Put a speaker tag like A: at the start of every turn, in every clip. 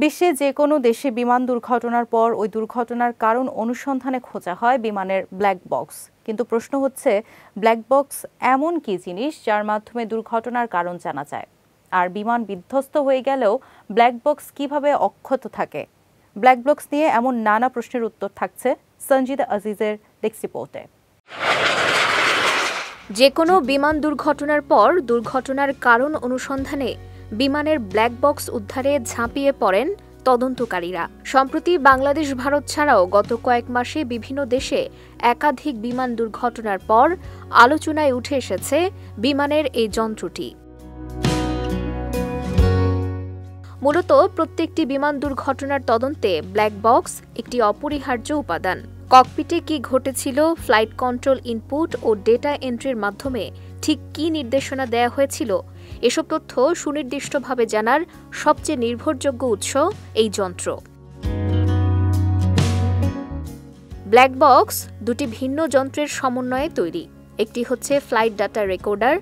A: বিশ্বে যে কোনো দেশে বিমান দুর্ঘটনার পর ওই দুর্ঘটনার কারণ অনুসন্ধানে খোঁজা হয় বিমানের ব্ল্যাক বক্স। কিন্তু প্রশ্ন হচ্ছে, ব্ল্যাক বক্স এমন কি জিনিস যার মাধ্যমে দুর্ঘটনার কারণ জানা যায়? আর বিমান বিধ্বস্ত হয়ে গেলেও ব্ল্যাক বক্স কিভাবে অক্ষত থাকে? ব্ল্যাক বক্স নিয়ে এমন নানা প্রশ্নের উত্তর থাকছে সঞ্জিদা আজিজের ডেস্ক রিপোর্টে।
B: যে কোনো বিমান দুর্ঘটনার পর দুর্ঘটনার কারণ অনুসন্ধানে বিমানের ব্ল্যাক বক্স উদ্ধারে ঝাঁপিয়ে পড়েন তদন্তকারীরা। সম্প্রতি বাংলাদেশ, ভারত ছাড়াও গত কয়েক মাসে বিভিন্ন দেশে একাধিক বিমান দুর্ঘটনার পর আলোচনায় উঠে এসেছে বিমানের এই যন্ত্রটি। মূলত প্রত্যেকটি বিমান দুর্ঘটনার তদন্তে ব্ল্যাক বক্স একটি অপরিহার্য উপাদান। ককপিটে কি ঘটেছিল, ফ্লাইট কন্ট্রোল ইনপুট ও ডেটা এন্ট্রির মাধ্যমে ঠিক কী নির্দেশনা দেয়া হয়েছিল, এসব তথ্য সুনির্দিষ্টভাবে জানার সবচেয়ে নির্ভরযোগ্য উৎস এই যন্ত্র। ব্ল্যাক বক্স দুটি ভিন্ন যন্ত্রের সমন্বয়ে তৈরি। একটি হচ্ছে ফ্লাইট ডাটা রেকর্ডার,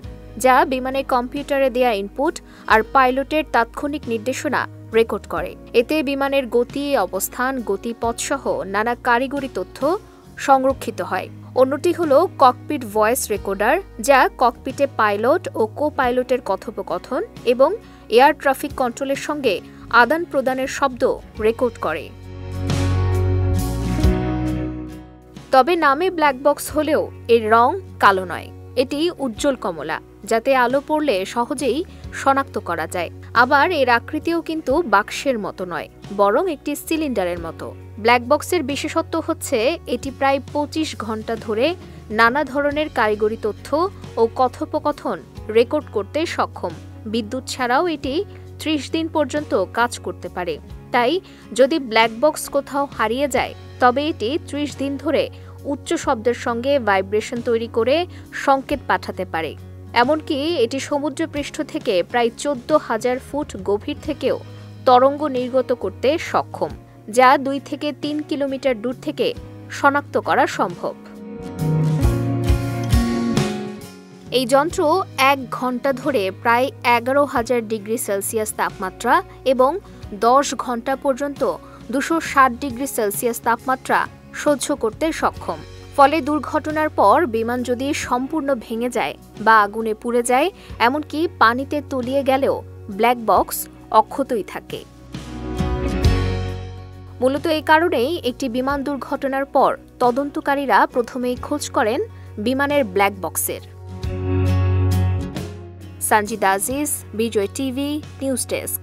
B: যা বিমানের কম্পিউটারে দেয়া ইনপুট আর পাইলটের তাৎক্ষণিক নির্দেশনা রেকর্ড করে। এতে বিমানের গতি, অবস্থান, গতিপথসহ নানা কারিগরি তথ্য সংরক্ষিত হয়। অন্যটি হল ককপিট ভয়েস রেকর্ডার, যা ককপিটে পাইলট ও কো পাইলটের কথোপকথন এবং এয়ার ট্রাফিক কন্ট্রোলের সঙ্গে আদান প্রদানের শব্দ রেকর্ড করে। তবে নামে ব্ল্যাক বক্স হলেও এর রং কালো নয়, এটি উজ্জ্বল কমলা, যাতে আলো পড়লে সহজেই শনাক্ত করা যায়। আবার এর আকৃতিও কিন্তু বাক্সের মতো নয়, বরং একটি সিলিন্ডারের মতো। ব্ল্যাক বক্সের বিশেষত্ব হচ্ছে এটি প্রায় ২৫ ঘন্টা ধরে নানা ধরনের কারিগরি তথ্য ও কথোপকথন রেকর্ড করতে সক্ষম। বিদ্যুৎ ছাড়াও এটি ৩০ দিন পর্যন্ত কাজ করতে পারে। তাই যদি ব্ল্যাক বক্স কোথাও হারিয়ে যায়, তবে এটি ৩০ দিন ধরে উচ্চ শব্দের সঙ্গে ভাইব্রেশন তৈরি করে সংকেত পাঠাতে পারে। এমনকি এটি সমুদ্রপৃষ্ঠ থেকে প্রায় ১৪,০০০ ফুট গভীর থেকেও তরঙ্গ নির্গত করতে সক্ষম, যা ২ থেকে ৩ কিলোমিটার দূর থেকে শনাক্ত করা সম্ভব। এই যন্ত্র ১ ঘন্টা ধরে প্রায় ১১,০০০ ডিগ্রি সেলসিয়াস তাপমাত্রা এবং ১০ ঘন্টা পর্যন্ত ২৬০ ডিগ্রি সেলসিয়াস তাপমাত্রা সহ্য করতে সক্ষম। ফলে দুর্ঘটনার পর বিমান যদি সম্পূর্ণ ভেঙে যায় বা আগুনে পুড়ে যায়, এমনকি পানিতে তলিয়ে গেলেও ব্ল্যাক বক্স অক্ষতই থাকে। মূলত এই কারণেই একটি বিমান দুর্ঘটনার পর তদন্তকারীরা প্রথমেই খোঁজ করেন বিমানের ব্ল্যাক বক্সের। সঞ্জিদা আজিজ, বিজয় টিভি নিউজ ডেস্ক।